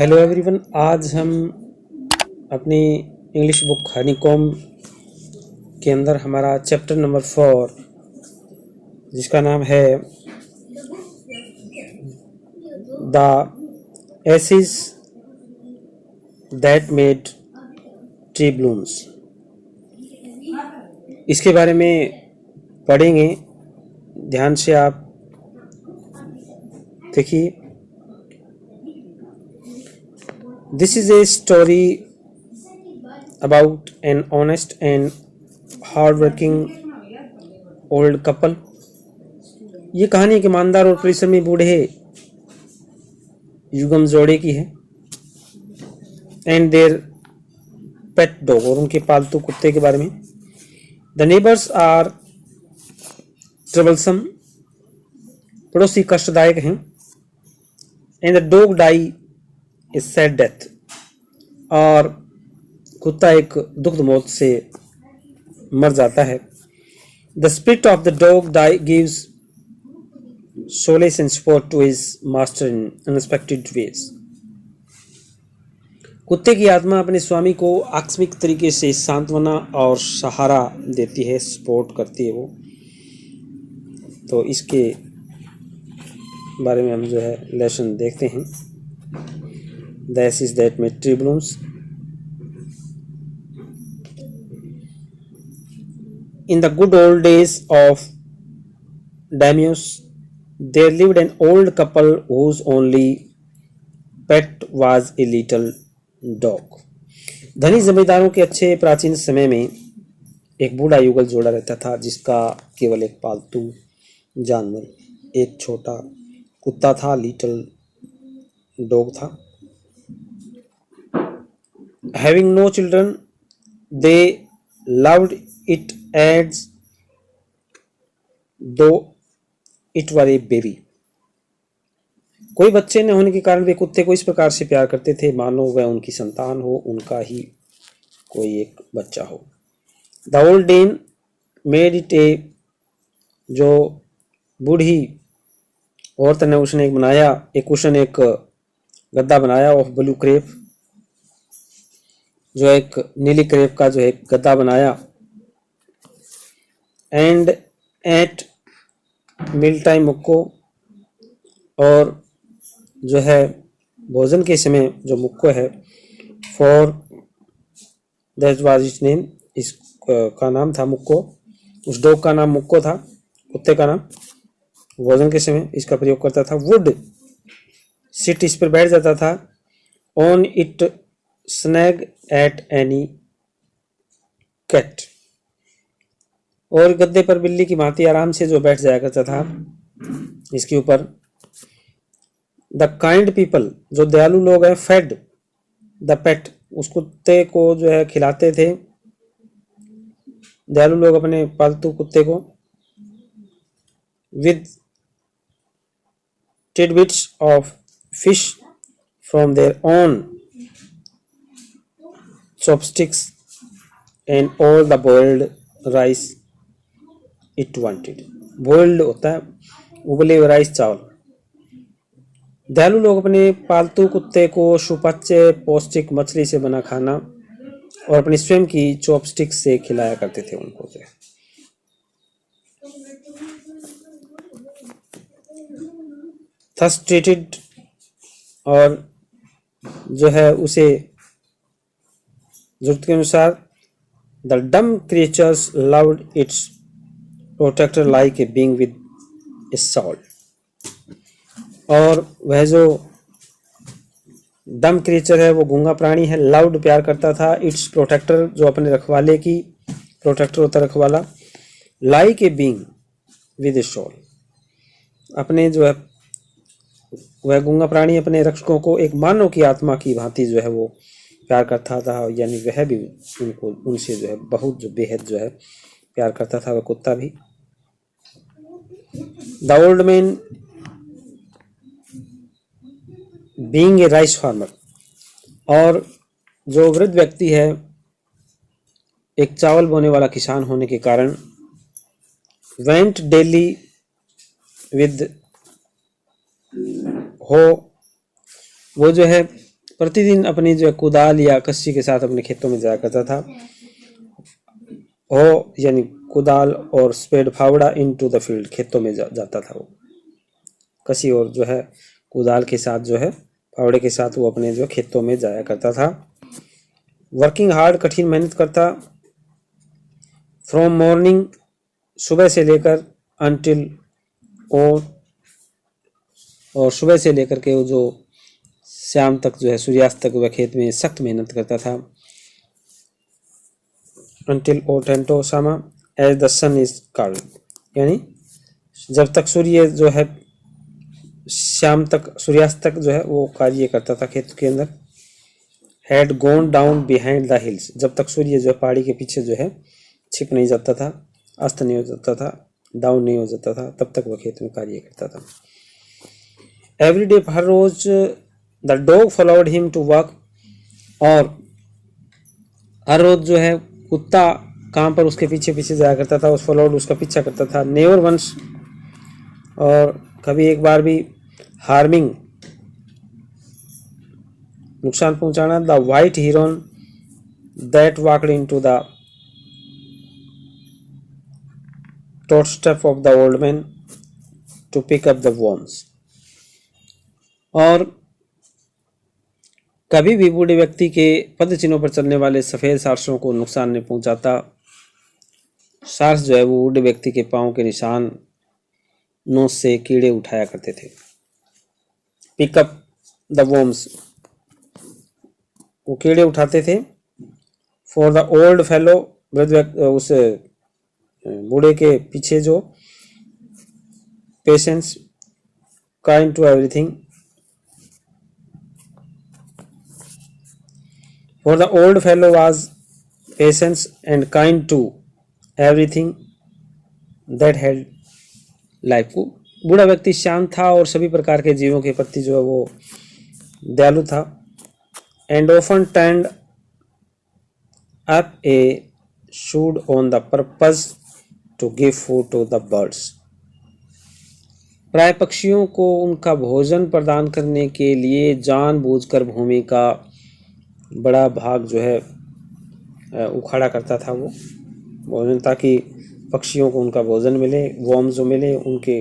Hello everyone. आज हम अपनी इंग्लिश बुक हनीकॉम के अंदर हमारा चैप्टर नंबर 4 जिसका नाम है the acid that made tree blooms, इसके बारे में पढ़ेंगे। ध्यान से आप देखिए। This is a story about an honest and hardworking old couple. ये कहानी एक ईमानदार और परिश्रमी बूढ़े युगम जोड़े की है। एंड देयर पेट डॉग, और उनके पालतू कुत्ते के बारे में। द नेबर्स आर ट्रबलसम, पड़ोसी कष्टदायक हैं। And the dog die is sad death, और कुत्ता एक दुखद मौत से मर जाता है। The spirit of the dog die gives solace and support to his master in unexpected ways. कुत्ते की आत्मा अपने स्वामी को आकस्मिक तरीके से सांत्वना और सहारा देती है, सपोर्ट करती है वो। तो इसके बारे में हम जो है लेसन देखते हैं। The acids that made tree blooms. In the good old days of Daimios, there lived an old couple whose only pet was a little dog. धनी जमींदारों के अच्छे प्राचीन समय में एक बूढ़ा युगल जोड़ा रहता था जिसका केवल एक पालतू जानवर एक छोटा कुत्ता था, लिटिल डॉग था। Having no children, they loved it as though it were a baby. कोई बच्चे न होने के कारण वे कुत्ते को इस प्रकार से प्यार करते थे मानो वह उनकी संतान हो, उनका ही कोई एक बच्चा हो। The old dame made it a, जो बूढ़ी औरत ने उसने एक बनाया, एक कुशन, एक गद्दा बनाया ऑफ ब्लू क्रेप, जो एक नीली क्रेप का जो है गद्दा बनाया। एंड एट मील टाइम मुक्को, और जो है भोजन के समय जो मुक्को है, for that was it's name, इसका नाम था मुक्को। उस डॉग का नाम मुक्को था, कुत्ते का नाम। भोजन के समय इसका प्रयोग करता था। वुड सिट, इस पर बैठ जाता था। On it snag at any cat, और गद्दे पर बिल्ली की भांति आराम से जो बैठ जाया करता था इसके ऊपर। द काइंड पीपल, जो दयालु लोग हैं, फेड द पेट, उस कुत्ते को जो है खिलाते थे। दयालु लोग अपने पालतू कुत्ते को with tidbits of fish from their own chopsticks and all the boiled rice it wanted. boiled होता है उबले हुए राइस, चावल। दयालु लोग अपने पालतू कुत्ते को सुपाच्य पौष्टिक मछली से बना खाना और अपनी स्वयं की चॉपस्टिक से खिलाया करते थे उनको। जो thus treated, और जो है उसे जरूरत के अनुसार। The dumb creatures loved its protector like a being with a soul, और वह जो डम क्रिएचर है, वो गूंगा प्राणी है, लव्ड प्यार करता था, इट्स प्रोटेक्टर, जो अपने रखवाले की प्रोटेक्टर होता रखवाला, like a being with a soul, अपने जो है वह गूंगा प्राणी अपने रक्षकों को एक मानव की आत्मा की भांति जो है वो प्यार करता था। यानी वह भी उनको उनसे जो है बहुत जो बेहद जो है प्यार करता था, वह कुत्ता भी। The old man being a rice farmer, और जो वृद्ध व्यक्ति है एक चावल बोने वाला किसान होने के कारण, वेंट डेली विद हो, वो जो है प्रतिदिन अपनी जो कुदाल या कस्सी के साथ अपने खेतों में जाया करता था। हो यानी कुदाल और स्पेड फावड़ा इनटू द फील्ड, खेतों में जाता था वो, कसी और जो है कुदाल के साथ जो है फावड़े के साथ वो अपने जो खेतों में जाया करता था। वर्किंग हार्ड, कठिन मेहनत करता। फ्रॉम मॉर्निंग, सुबह से लेकर, अनटिल और सुबह से लेकर के वो जो शाम तक जो है सूर्यास्त तक वह खेत में सख्त मेहनत करता था। अनटिल ओ टेंटो सामा as the sun is called, यानी जब तक सूर्य जो है शाम तक सूर्यास्त तक जो है वो कार्य करता था खेत के अंदर। Had gone down behind the hills, जब तक सूर्य जो है पहाड़ी के पीछे जो है छिप नहीं जाता था, अस्त नहीं हो जाता था, डाउन नहीं हो जाता था, तब तक वह खेत में कार्य करता था। एवरी डे, हर रोज, the dog followed him to work, और हर रोज जो है कुत्ता काम पर उसके पीछे पीछे जाया करता था, उस फॉलोड उसका पीछा करता था। नेवर वंस, और कभी एक बार भी, हार्मिंग नुकसान पहुंचाना। द वाइट हिरन that walked into the taut step of the old man to pick up the worms, और कभी भी बूढ़े व्यक्ति के पद चिन्हों पर चलने वाले सफेद सारसों को नुकसान नहीं पहुंचाता। सारस जो है वो बूढ़े व्यक्ति के पांव के निशान नोच से कीड़े उठाया करते थे। पिकअप द वॉर्म्स, वो कीड़े उठाते थे। फॉर द ओल्ड फेलो, उस बूढ़े के पीछे जो, patience, kind to everything. For the old fellow was patient and kind to everything that held life. बूढ़ा व्यक्ति शांत था और सभी प्रकार के जीवों के प्रति जो है वो दयालु था। And often turned up a shoot on the purpose to give food to the birds. प्राय पक्षियों को उनका भोजन प्रदान करने के लिए जानबूझकर भूमि का बड़ा भाग जो है उखाड़ा करता था वो भोजन, ताकि पक्षियों को उनका भोजन मिले, वॉर्म जो मिले, उनके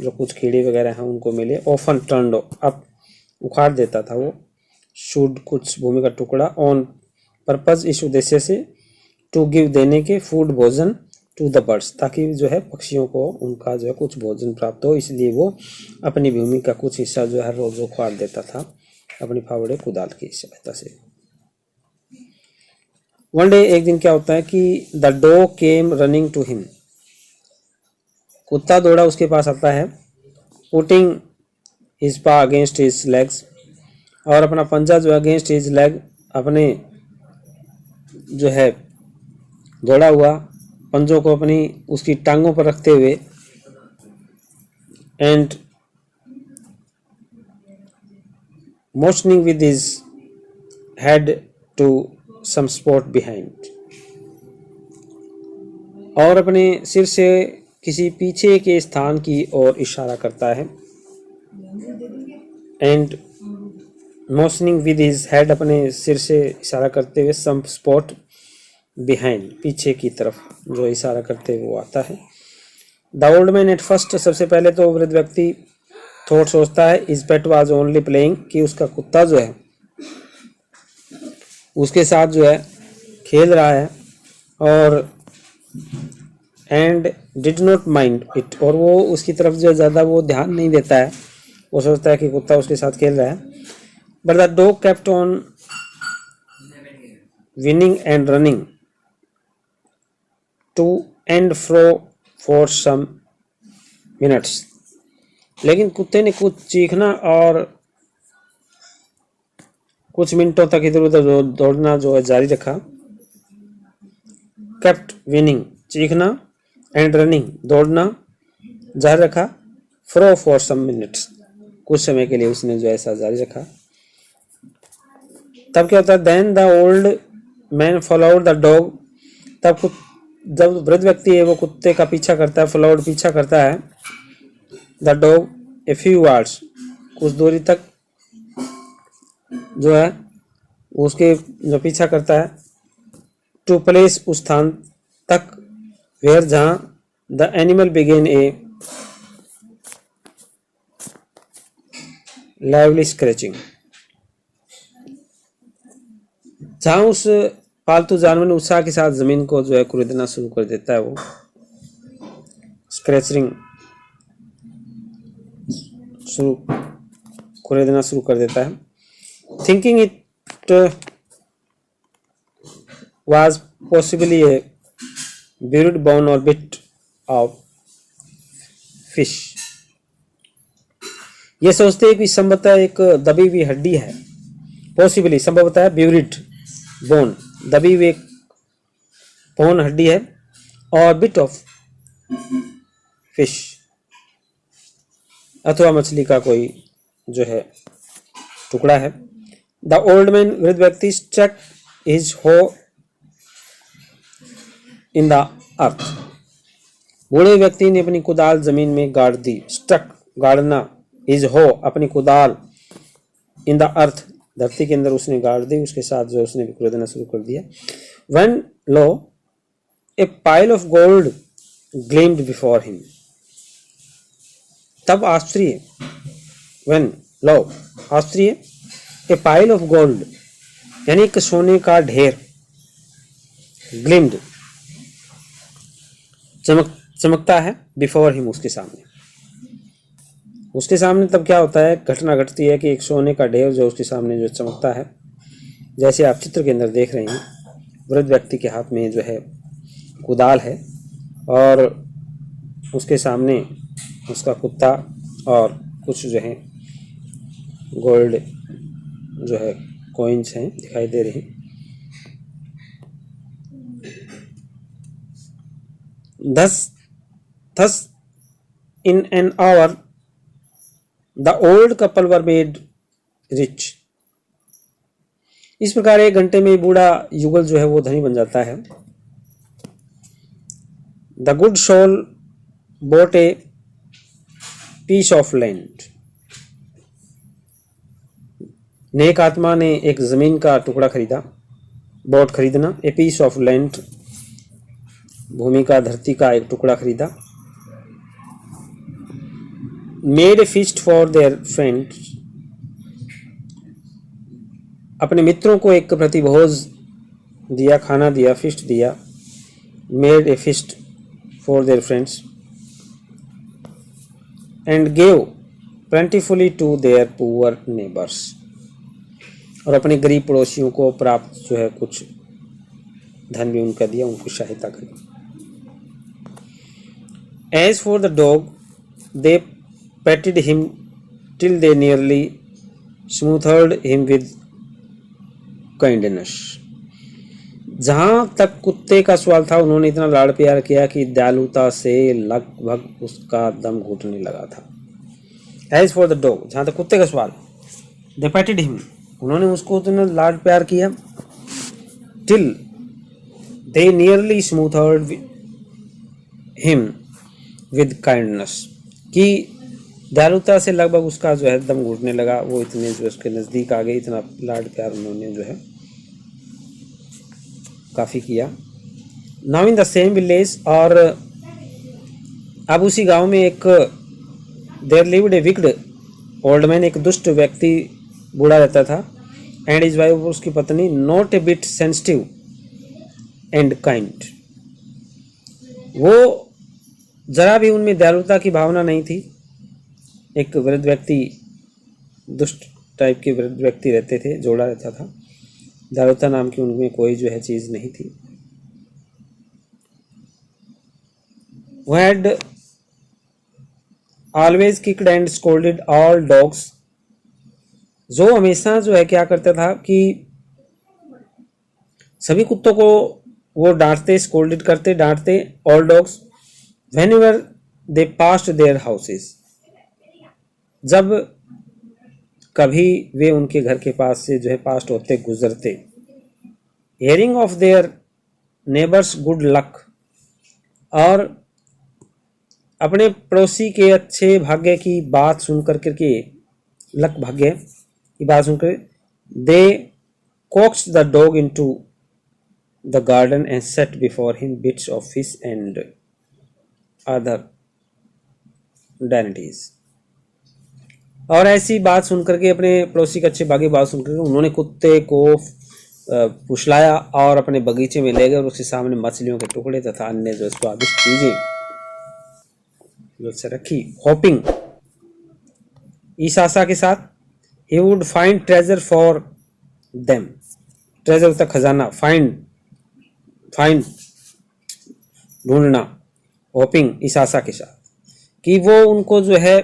जो कुछ कीड़े वगैरह हैं उनको मिले। ऑफन टर्न्ड अप, उखाड़ देता था वो। शुड, कुछ भूमि का टुकड़ा। ऑन पर्पज, इस उद्देश्य से। टू गिव, देने के। फूड, भोजन। टू द बर्ड्स, ताकि जो है पक्षियों को उनका जो है कुछ भोजन प्राप्त हो, इसलिए वो अपनी भूमि का कुछ हिस्सा जो है हर रोज उखाड़ देता था अपनी फावड़े कुदाल की सहायता से। वन डे, एक दिन क्या होता है कि the dog came running to him, कुत्ता दौड़ा उसके पास आता है। Putting his paw against his legs, और अपना पंजा जो है अगेंस्ट हिज लेग, अपने जो है दौड़ा हुआ पंजों को अपनी उसकी टांगों पर रखते हुए। And motioning with his head to some spot behind, और अपने सिर से किसी पीछे के स्थान की ओर इशारा करता है। And motioning with his head, अपने सिर से इशारा करते हुए, सम स्पॉट बिहाइंड, पीछे की तरफ जो इशारा करते हुए वो आता है। The old man at first, सबसे पहले तो वृद्ध व्यक्ति थॉट सोचता है, is pet was only playing, कि उसका कुत्ता जो है उसके साथ जो है खेल रहा है। और and did not mind it, और वो उसकी तरफ जो ज़्यादा वो ध्यान नहीं देता है, वो सोचता है कि कुत्ता उसके साथ खेल रहा है। But the dog kept on whining and running to and fro for some minutes, लेकिन कुत्ते ने कुछ चीखना और कुछ मिनटों तक इधर उधर दौड़ना जो है जारी रखा। केप्ट, विनिंग, चीखना, एंड रनिंग, दौड़ना जारी रखा। फ्रो फॉर सम मिनट्स, कुछ समय के लिए उसने जो ऐसा जारी रखा। तब क्या होता है, then the old man followed the dog, तब जब वृद्ध व्यक्ति है वो कुत्ते का पीछा करता है, फॉलोड, पीछा करता है। The dog a few wards, कुछ दूरी तक। जो है उसके जो पीछा करता है, टू प्लेस उस स्थान तक, वेयर जहां the animal began a lively scratching, जहां उस पालतू जानवर ने उत्साह के साथ जमीन को जो है कुरेदना शुरू कर देता है, वो स्क्रैचिंग शुरू कुरेदना शुरू कर देता है। Thinking it was possibly a buried bone or bit of fish, ये सोचते हैं कि संभवतः एक दबी हुई हड्डी है, पॉसिबली संभवतः ब्यूरिड बोन, दबी हुई एक बोन हड्डी है, और बिट ऑफ फिश, अथवा मछली का कोई जो है टुकड़ा है। द ओल्ड मैन, वृद्ध व्यक्ति, स्टक हिज हो इन द अर्थ, बूढ़े व्यक्ति ने अपनी कुदाल जमीन में गाड़ दी। स्टक गाड़ना, इज हो अपनी कुदाल, इन द अर्थ धरती के अंदर उसने गाड़ दी, उसके साथ जो उसने भी खुदाना शुरू कर दिया। When lo a pile of gold gleamed before him, तब आश्चर्य, व्हेन लो आश्चर्य, ए पाइल ऑफ गोल्ड यानी एक सोने का ढेर, ग्लिम्ड चमकता है, बिफोर हिम उसके सामने, उसके सामने तब क्या होता है, घटना घटती है कि एक सोने का ढेर जो उसके सामने जो चमकता है, जैसे आप चित्र के अंदर देख रहे हैं, वृद्ध व्यक्ति के हाथ में जो है कुदाल है और उसके सामने उसका कुत्ता और कुछ जो है गोल्ड जो है कॉइन्स हैं दिखाई दे रहे हैं। Thus in an hour the old couple were made rich, इस प्रकार एक घंटे में बूढ़ा युगल जो है वो धनी बन जाता है। The good soul bought a piece of land, नेक आत्मा ने एक जमीन का टुकड़ा खरीदा, बॉट खरीदना, ए पीस ऑफ लैंड भूमि का, धरती का एक टुकड़ा खरीदा। Made a feast for their friends, अपने मित्रों को एक प्रतिभोज दिया, खाना दिया, फिस्ट दिया। Made a feast for their friends and gave plentifully to their poor neighbours, और अपने गरीब पड़ोसियों को प्राप्त जो है कुछ धन भी उनका दिया, उनको सहायता करी। As for the dog, they petted him till they nearly smothered him with kindness, जहां तक कुत्ते का सवाल था उन्होंने इतना लाड़ प्यार किया कि दयालुता से लगभग उसका दम घुटने लगा था। As for the dog, जहां तक कुत्ते का सवाल, they petted him, उन्होंने उसको इतना लाड़ प्यार किया, till they nearly smothered him with kindness, कि दयालुता से लगभग उसका जो है दम घुटने लगा, वो इतने जो उसके नज़दीक आ गए, इतना लाड प्यार उन्होंने जो है काफ़ी किया। Now in the same village, और अब उसी गांव में एक there lived a wicked old man, एक दुष्ट व्यक्ति बूढ़ा रहता था। एंड इज वाइफ, उसकी पत्नी, not a bit sensitive and kind, वो जरा भी उनमें दयालुता की भावना नहीं थी। एक वृद्ध व्यक्ति, दुष्ट टाइप के वृद्ध व्यक्ति रहते थे, जोड़ा रहता था, दयालुता नाम की उनमें कोई जो है चीज़ नहीं थी। वो had always kicked and scolded all dogs, जो हमेशा जो है क्या करता था कि सभी कुत्तों को वो डांटते, स्कोल्डेड करते, डांटते, all dogs whenever they passed their houses, जब कभी वे उनके घर के पास से जो है पास्ट होते, गुजरते। hearing of their neighbors good luck, और अपने पड़ोसी के अच्छे भाग्य की बात सुनकर के, लक भाग्य की बात सुनकर, They coaxed the dog into the garden and set before him bits of fish and other dainties. और ऐसी बात सुनकर के, अपने पड़ोसी के अच्छे भागी बात सुनकर के उन्होंने कुत्ते को फुसलाया और अपने बगीचे में ले गए और उसके सामने मछलियों के टुकड़े तथा अन्य जो स्वादिष्ट चीजें जो से रखी। होपिंग, इस आशा के साथ, he would find treasure for them, treasure होता खजाना, फाइंड ढूंढना, होपिंग इस आशा के साथ कि वो उनको जो है,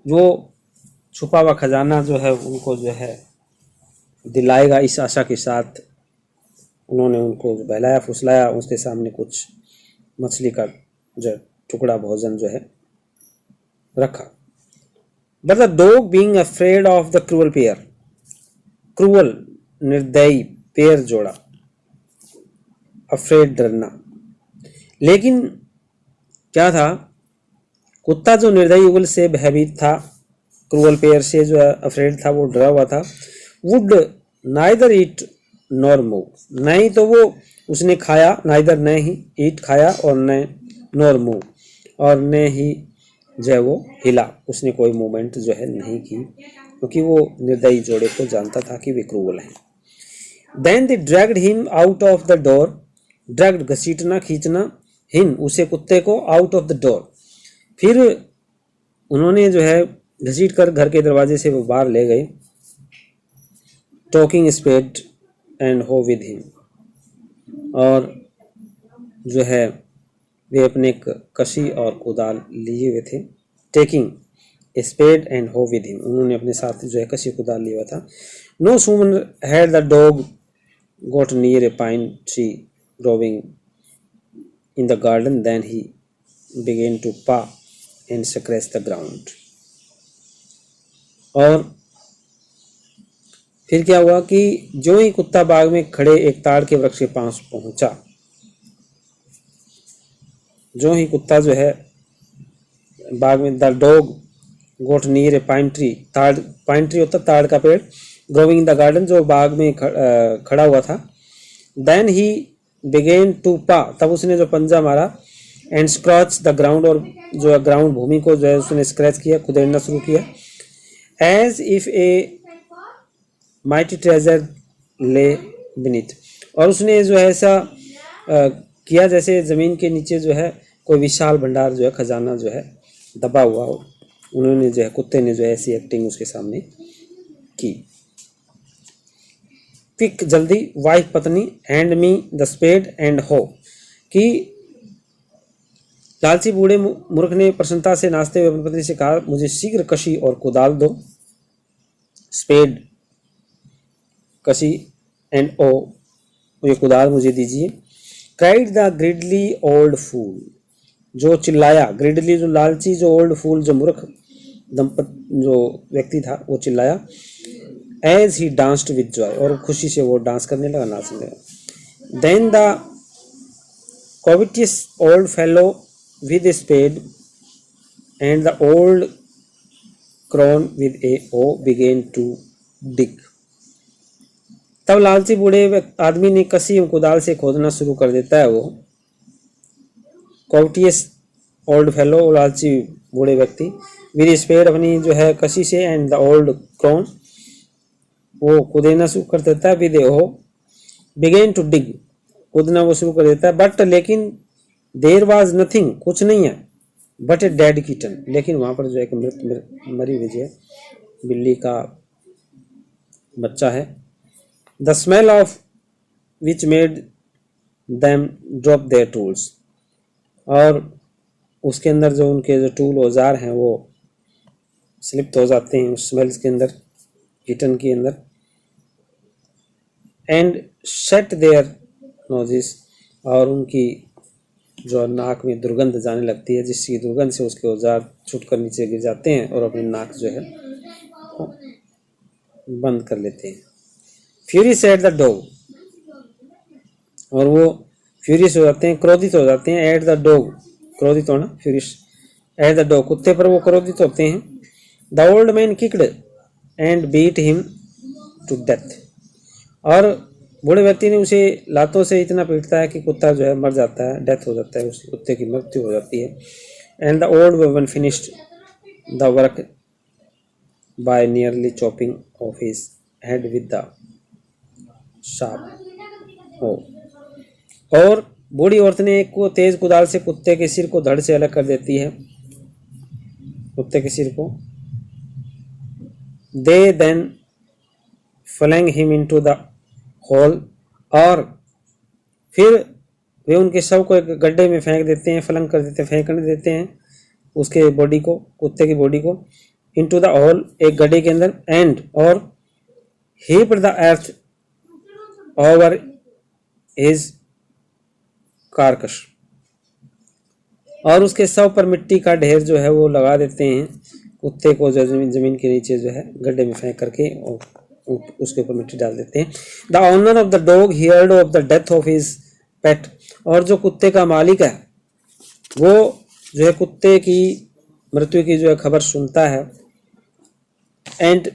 जो छुपा हुआ खजाना जो है उनको जो है दिलाएगा। इस आशा के साथ उन्होंने उनको बहलाया फुसलाया, उसके सामने कुछ मछली का जो टुकड़ा भोजन जो है रखा। But the dog being afraid of the cruel pair, cruel निर्दयी पेयर जोड़ा, अफ्रेड डरना। लेकिन क्या था, कुत्ता जो निर्दयी युगल से भयभीत था, क्रूअल पेयर से जो अफ्रेड था, वो डरा हुआ था। Would neither eat nor move, नहीं तो वो उसने खाया, नाइदर न ही ईट खाया और न नॉर मूव, और न ही जो है वो हिला, उसने कोई मूवमेंट जो है नहीं की, क्योंकि वो निर्दयी जोड़े को जानता था कि वे क्रूअल हैं। Then they dragged him out of the door, dragged घसीटना खींचना, him उसे कुत्ते को, out of the door, फिर उन्होंने जो है घसीट कर घर के दरवाजे से वो बाहर ले गए। Taking spade and hoe with him, और जो है वे अपने कशी और कुदाल लिए हुए थे। टेकिंग स्पेड एंड हो विद हिम, उन्होंने अपने साथ जो है कशी कुदाल लिया हुआ था। No sooner had the dog got near a pine tree growing in the garden then he began to paw and scratch the ground. और फिर क्या हुआ कि जो ही कुत्ता बाग में खड़े एक ताड़ के वृक्ष के पास पहुंचा, जो ही कुत्ता जो है बाग में, the dog got near a pine tree, pine tree होता ताड़ का पेड़, ग्रोविंग इन द गार्डन जो बाग में खड़ा हुआ था। देन ही बिगेन टू पा, तब उसने जो पंजा मारा, एंड स्क्रैच द ग्राउंड, और जो ग्राउंड भूमि को जो है उसने स्क्रैच किया, खुदेड़ना शुरू किया। As if a mighty treasure lay beneath, और उसने जो है ऐसा किया जैसे जमीन के नीचे जो है कोई विशाल भंडार जो है, खजाना जो है दबा हुआ हो। उन्होंने जो है, कुत्ते ने जो है ऐसी एक्टिंग उसके सामने की। क्विक जल्दी, वाइफ पत्नी, hand me the spade and hoe, कि लालची बूढ़े मूर्ख ने प्रसन्नता से नाचते हुए अपनी पत्नी से कहा, मुझे शीघ्र कशी और कुदाल दो। स्पेड कशी एंड ओ, ये कुदाल मुझे दीजिए। Cried the greedy old fool, जो चिल्लाया, ग्रिडली जो लालची, जो ओल्ड फूल जो मूर्ख जो व्यक्ति था वो चिल्लाया। As he danced with joy, और खुशी से वो डांस करने लगा, नाचने लगा। Then the covetous old fellow with a spade and the old crone with a hoe began to dig, तब लालची बूढ़े आदमी ने कसी कुदाल से खोदना शुरू कर देता है। वो covetous ओल्ड फेलो, लालची बूढ़े व्यक्ति, विद स्पेड अपनी जो है कसी से, एंड द ओल्ड क्रोन वो कुदेना शुरू कर देता है, विद ए हो बिगेन टू डिग, कूदना वो शुरू कर देता है। बट लेकिन देर वाज नथिंग, कुछ नहीं है, बट ए डेड किटन, लेकिन वहां पर जो एक मरी हुई है बिल्ली का बच्चा है। The smell of which made them drop there tools, और उसके अंदर जो उनके जो टूल औजार हैं वो स्लिप्त हो जाते हैं उस स्मेल्स के अंदर, किटन के अंदर। एंड शट देयर नोजिस, और उनकी जो नाक में दुर्गंध जाने लगती है, जिसकी दुर्गंध से उसके औजार छूटकर नीचे गिर जाते हैं और अपनी नाक जो है बंद कर लेते हैं। फ्यूरियस एट द डॉग, और वो फ्यूरियस हो जाते हैं, क्रोधित हो जाते हैं। एट द डॉग, क्रोधित होना, फ्यूरियस। एट द डॉग, कुत्ते पर वो क्रोधित होते हैं। The old man kicked and beat him to death. और बूढ़े व्यक्ति ने उसे लातों से इतना पीटता है कि कुत्ता जो है मर जाता है, डेथ हो जाता है, उस कुत्ते की मृत्यु हो जाती है। And the old woman finished the work by nearly chopping of his head with the sharp हो। और बूढ़ी औरत ने एक को तेज कुदाल से कुत्ते के सिर को धड़ से अलग कर देती है, कुत्ते के सिर को। They then flung him into the hole, और फिर वे उनके शव को एक गड्ढे में फेंक देते हैं, फलंग कर देते हैं, फेंकने देते हैं उसके बॉडी को, कुत्ते की बॉडी को, इनटू द होल, एक गड्ढे के अंदर, एंड और heaped the earth over his carcass, और उसके शव पर मिट्टी का ढेर जो है वो लगा देते हैं, कुत्ते को जो जमीन के नीचे जो है गड्ढे में फेंक करके और उसके ऊपर मिट्टी डाल देते हैं। The owner of the dog heard of the death of his pet, और जो कुत्ते का मालिक है वो जो है कुत्ते की मृत्यु की जो है खबर सुनता है। And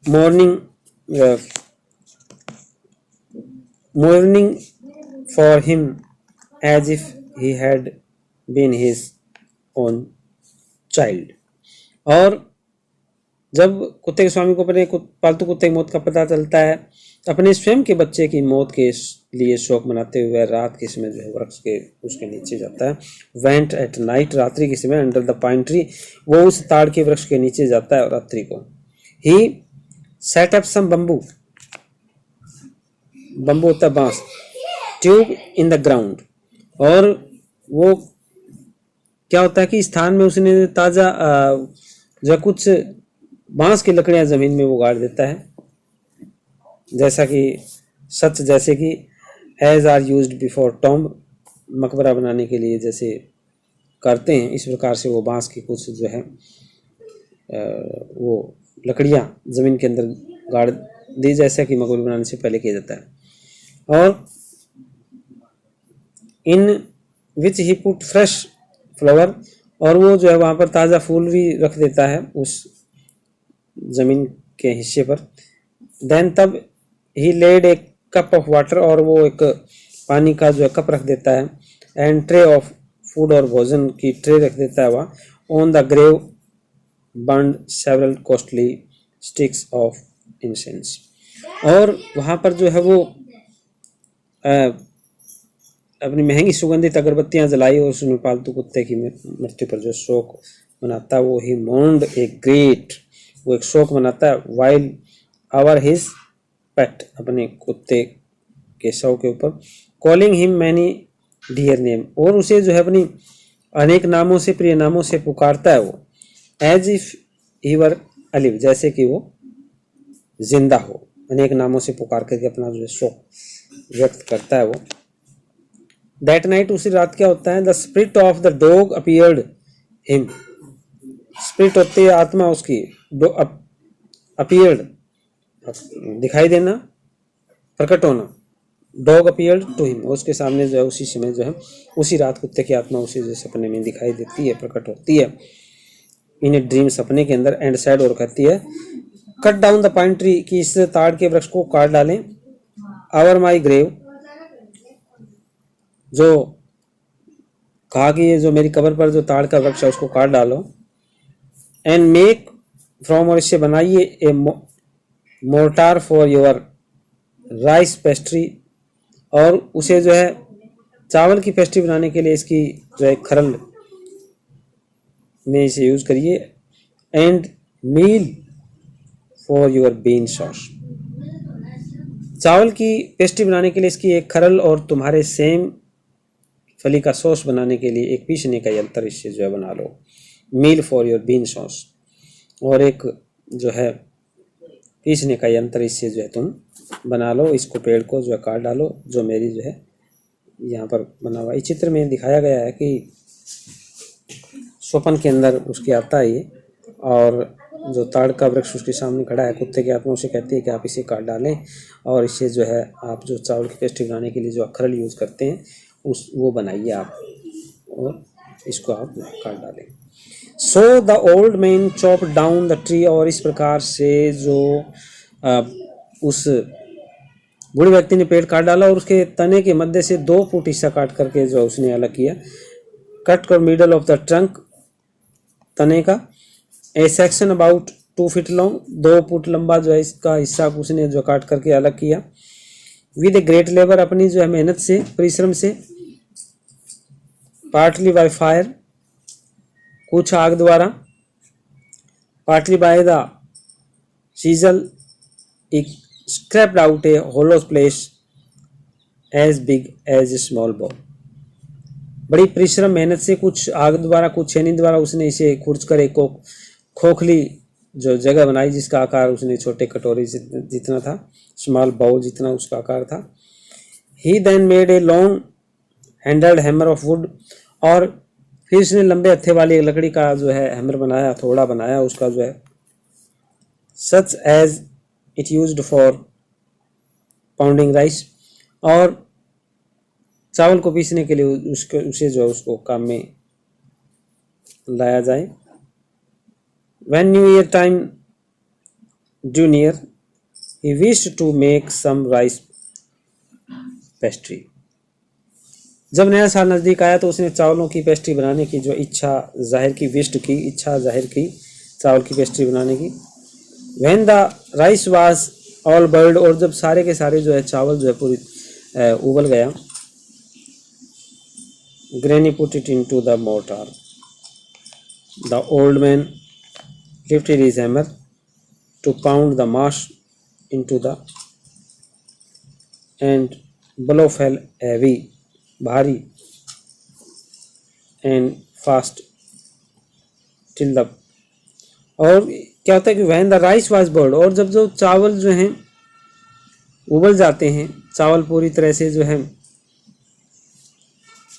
mourning for him as if he had been his own child. और जब कुत्ते के स्वामी को अपने पालतू कुत्ते की मौत का पता चलता है, अपने स्वयं के बच्चे की मौत के लिए शोक मनाते हुए रात के समय जो है वृक्ष के उसके नीचे जाता है। वेंट एट नाइट, रात्रि के समय, अंडर द पाइन ट्री, वो उस ताड़ के वृक्ष के नीचे जाता है रात्रि को। He set up some bamboo, bamboo होता है बांस, ट्यूब इन द ग्राउंड, और वो क्या होता है कि स्थान में उसने ताज़ा जो कुछ बांस की लकड़ियां जमीन में वो गाड़ देता है, जैसा कि सच, जैसे कि as are used before tomb, मकबरा बनाने के लिए जैसे करते हैं, इस प्रकार से वो बांस की कुछ जो है वो लकड़ियां जमीन के अंदर गाड़ दी, जैसा कि मकबरा बनाने से पहले किया जाता है। और इन विच ही पुट फ्रेश फ्लावर, और वो जो है वहाँ पर ताज़ा फूल भी रख देता है उस जमीन के हिस्से पर। देन तब he laid a cup of water, और वो एक पानी का जो है कप रख देता है। एंड ट्रे ऑफ फूड, और भोजन की ट्रे रख देता है वहाँ। On the grave burned several costly sticks of incense, और वहाँ पर जो है वो अपनी महंगी सुगंधित अगरबत्तियां जलाई, और उसमें पालतू कुत्ते की मृत्यु पर जो शोक मनाता है वो ही मोन्ड ए ग्रेट, वो एक शोक मनाता है। वाइल आवर हिज पेट, अपने कुत्ते के शव के ऊपर। Calling him many dear name, और उसे जो है अपनी अनेक नामों से, प्रिय नामों से पुकारता है वो। एज इफ ही वर अलिव, जैसे कि वो जिंदा हो, अनेक नामों से पुकार करके अपना जो शोक व्यक्त करता है वो। दैट नाइट, उसी रात क्या होता है, the spirit of the dog appeared him, spirit होती है आत्मा उसकी, अपीयर्ड दिखाई देना, प्रकट होना, डॉग अपीयर्ड टू हिम, उसके सामने जो है उसी समय जो है उसी रात कुत्ते की आत्मा उसी जो सपने में दिखाई देती है, प्रकट होती है इन ए ड्रीम, सपने के अंदर। एंड सैड, और कहती है cut down the pine tree, कि इस ताड़ के वृक्ष को काट डालें। आवर माई ग्रेव, जो कहा कि ये जो मेरी कब्र पर जो ताड़ का वृक्ष है उसको काट डालो। एंड मेक फ्रॉम, और इससे बनाइए a mortar for your rice pastry, और उसे जो है चावल की पेस्ट्री बनाने के लिए इसकी जो है खरल में इसे यूज करिए। And meal for your bean sauce, चावल की पेस्ट्री बनाने के लिए इसकी एक खरल, और तुम्हारे सेम फली का सॉस बनाने के लिए एक पीसने का यंत्र इससे जो है बना लो। Mill for your bean sauce, और एक जो है पीसने का यंत्र इससे जो है तुम बना लो, इसको पेड़ को जो है काट डालो, जो मेरी जो है यहाँ पर बना हुआ इस चित्र में दिखाया गया है कि स्वप्न के अंदर उसके आता है ये, और जो ताड़ का वृक्ष उसके सामने खड़ा है, कुत्ते की आत्मा उसे कहती है कि आप इसे काट डालें, और इससे जो है आप जो चावल की पेस्ट्री बनाने के लिए जो अखरल यूज़ करते हैं उस वो बनाइए आप, और इसको आप काट डालें। So the old man chop down the tree, और इस प्रकार से जो उस बूढ़े व्यक्ति ने पेड़ काट डाला और उसके तने के मध्य से 2 फुट हिस्सा काट करके जो उसने अलग किया। कट कर मिडल ऑफ द ट्रंक, तने का, A section about 2 feet long, 2 foot लंबा जो है इसका हिस्सा उसने जो काट करके अलग किया। विद ए ग्रेट लेबर, अपनी जो है मेहनत से, परिश्रम से, पार्टली बाय फायर, कुछ आग द्वारा, partly by the chisel, scraped out a hollow place as big as a small ball. बड़ी परिश्रम मेहनत से, कुछ आग द्वारा, कुछ छेनी द्वारा उसने इसे खुर्च कर एक खोखली जो जगह बनाई जिसका आकार उसने छोटे कटोरी जितना था, स्मॉल बाउल जितना उसका आकार था। He then made a long handled hammer of wood, और फिर उसने लंबे हत्थे वाली लकड़ी का जो है हैमर बनाया, थोड़ा बनाया उसका जो है, such as it used for pounding rice, और चावल को पीसने के लिए उसे जो उसको काम में लाया जाए। When New Year time drew near, he wished to make some rice pastry. जब नया साल नज़दीक आया तो उसने चावलों की पेस्ट्री बनाने की जो इच्छा जाहिर की, इच्छा जाहिर की चावल की पेस्ट्री बनाने की। When the rice was all boiled, और जब सारे के सारे जो है चावल जो है पूरी उबल गया, Granny put it into the mortar. The old man lifted his hammer to pound the mash into the, and blow fell heavy, भारी, and fast till the, और क्या होता है कि when the rice was boiled, और जब जो चावल जो हैं उबल जाते हैं, चावल पूरी तरह से जो है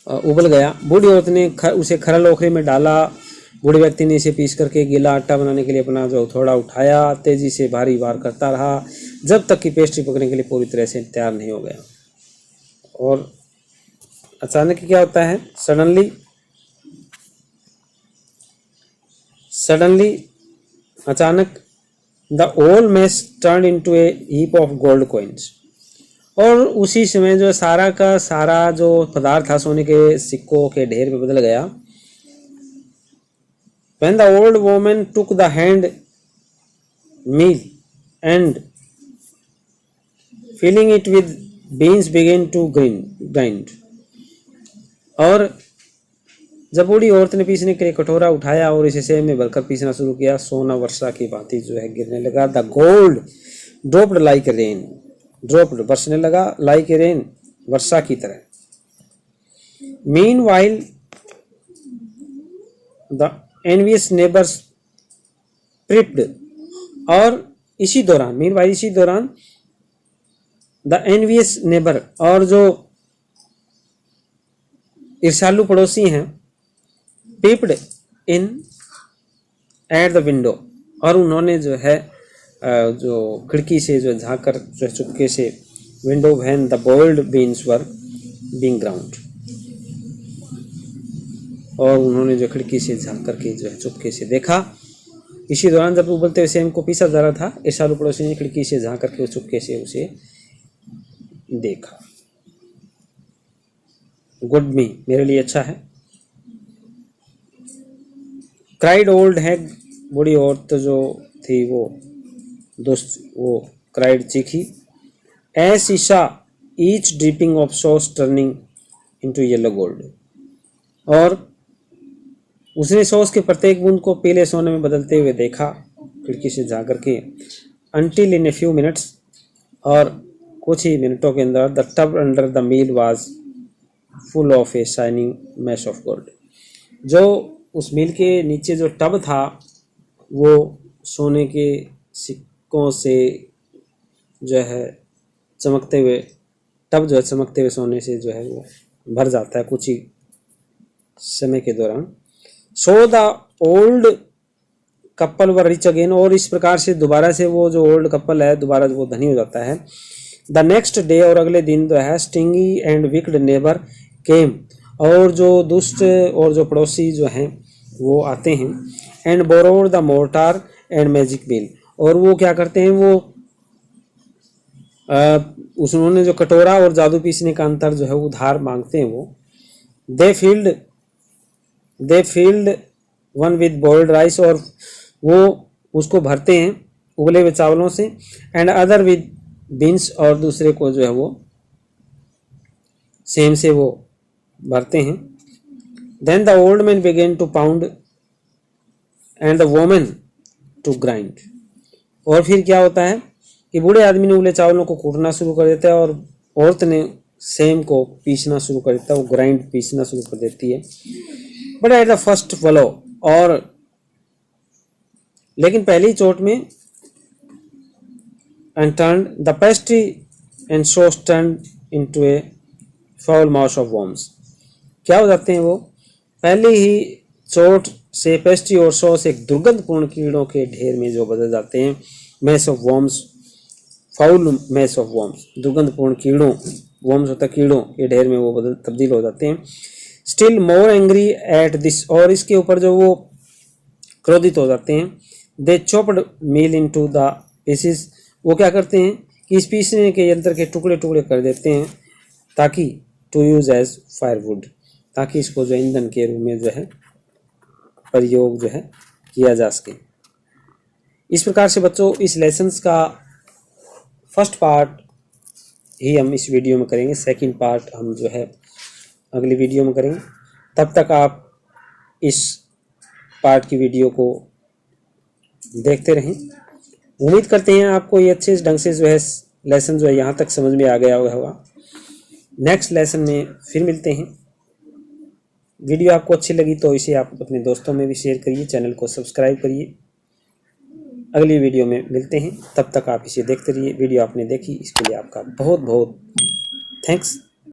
उबल गया, बूढ़ी औरत ने उसे खरल ओखरे में डाला। बूढ़े व्यक्ति ने इसे पीस करके गीला आटा बनाने के लिए अपना जो थोड़ा उठाया, तेजी से भारी वार करता रहा जब तक कि पेस्ट्री पकने के लिए पूरी तरह से तैयार नहीं हो गया। और अचानक क्या होता है, सडनली अचानक the whole mess turn into a heap of gold coins, और उसी समय जो सारा का सारा जो पदार्थ था सोने के सिक्कों के ढेर में बदल गया। When the old woman took the hand meal and filling it with beans began to grind, और जब बूढ़ी औरत ने पीसने के लिए कटोरा उठाया और इसे सेब में भरकर पीसना शुरू किया, सोना वर्षा की भांति जो है गिरने लगा। The gold dropped like rain, dropped बरसने लगा, लाइक रेन वर्षा की तरह। Meanwhile the envious neighbours peeped, और इसी दौरान द एनवियस नेबर, और जो ईर्ष्यालु पड़ोसी हैं, peeped in at the window, और उन्होंने जो है जो खिड़की से जो झांक कर जो चुपके से, window when the boiled beans were being ground, और उन्होंने जो खिड़की से झांक करके जो है चुपके से देखा। इसी दौरान जब उबलते हुए सेम को पीसा जा रहा था, ईर्ष्यालु पड़ोसी ने खिड़की से झांक करके चुपके से उसे देखा। गुड मी, मेरे लिए अच्छा है। क्राइड ओल्ड हैग, बूढ़ी औरत जो थी वो क्राइड चीखी। ए शीशा each dripping of sauce turning into yellow gold, और उसने सॉस के प्रत्येक बूंद को पीले सोने में बदलते हुए देखा खिड़की से झांक करके। Until in a few minutes, और कुछ ही मिनटों के अंदर the tub under the mill was full of a shining mash of gold, जो उस मील के नीचे जो टब था वो सोने के सिक्कों से जो है चमकते हुए, टब जो है चमकते हुए सोने से जो है वो भर जाता है कुछ ही समय के दौरान। So the old couple were rich again, और इस प्रकार से दोबारा से वो जो ओल्ड कपल है दोबारा वो धनी हो जाता है। द नेक्स्ट डे, और अगले दिन जो है स्टिंगी एंड विक्ड नेबर केम, और जो दुष्ट और जो पड़ोसी जो हैं वो आते हैं। And borrowed the mortar and magic bill, और वो क्या करते हैं, वो उन्होंने जो कटोरा और जादू पीसने का अंतर जो है उधार मांगते हैं वो। They filled one with boiled rice, और वो उसको भरते हैं उबले हुए चावलों से, एंड अदर विद बीन्स, और दूसरे को जो है वो सेम से वो भरते हैं। Then the old man began to pound and the women to grind. और फिर क्या होता है कि बूढ़े आदमी ने उबले चावलों को कूटना शुरू कर देता है और औरत ने सेम को पीसना शुरू कर देता है, वो ग्राइंड पीसना शुरू कर देती है। But at the first flow, और लेकिन पहली चोट में and turned the pastry and sauce turned into a foul mass of worms। क्या हो जाते हैं वो पहले ही चोट से पेस्ट्री और सॉस एक दुर्गंधपूर्ण कीड़ों के ढेर में जो बदल जाते हैं। Mass of worms, foul mass of worms, दुर्गंधपूर्ण कीड़ों, वर्म्स होता है कीड़ों के ढेर में वो तब्दील हो जाते हैं। Still more angry at this, और इसके ऊपर जो वो क्रोधित हो जाते हैं। They chopped mill into the pieces, वो क्या करते हैं कि इस पीसने के यंत्र के टुकड़े टुकड़े कर देते हैं, ताकि टू यूज एज फायरवुड, ताकि इसको जो ईंधन के रूप में जो है प्रयोग जो है किया जा सके। इस प्रकार से बच्चों इस लेसन्स का फर्स्ट पार्ट ही हम इस वीडियो में करेंगे, सेकंड पार्ट हम जो है अगली वीडियो में करेंगे। तब तक आप इस पार्ट की वीडियो को देखते रहें। उम्मीद करते हैं आपको ये अच्छे ढंग से जो है लेसन जो है यहाँ तक समझ में आ गया होगा। नेक्स्ट लेसन में फिर मिलते हैं। वीडियो आपको अच्छी लगी तो इसे आप अपने दोस्तों में भी शेयर करिए, चैनल को सब्सक्राइब करिए। अगली वीडियो में मिलते हैं, तब तक आप इसे देखते रहिए। वीडियो आपने देखी इसके लिए आपका बहुत बहुत थैंक्स।